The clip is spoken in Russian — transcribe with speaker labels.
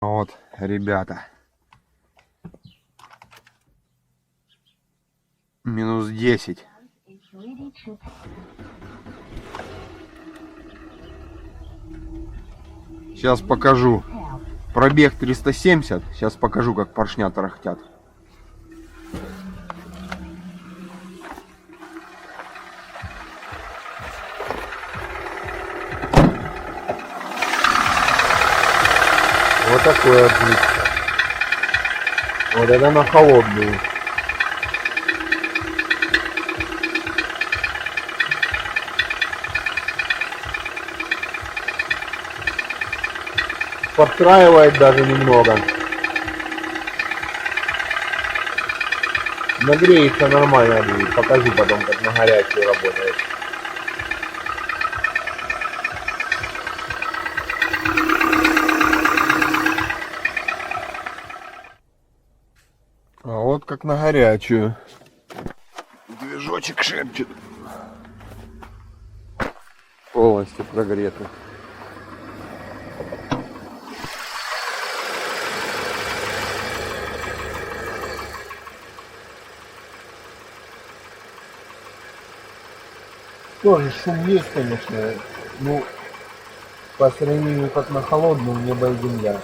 Speaker 1: Вот, ребята. Минус 10. Сейчас покажу. Пробег 370. Сейчас покажу, как поршня тарахтят. Вот такой отзыв. Вот это на холодную. Подкраивает даже немного. Нагреется нормально будет. Покажу потом, как на горячую работает. А вот как на горячую. Движочек шепчет. Полностью прогретый. Тоже шум есть, конечно. Ну, по сравнению как на холодную, небо и земля.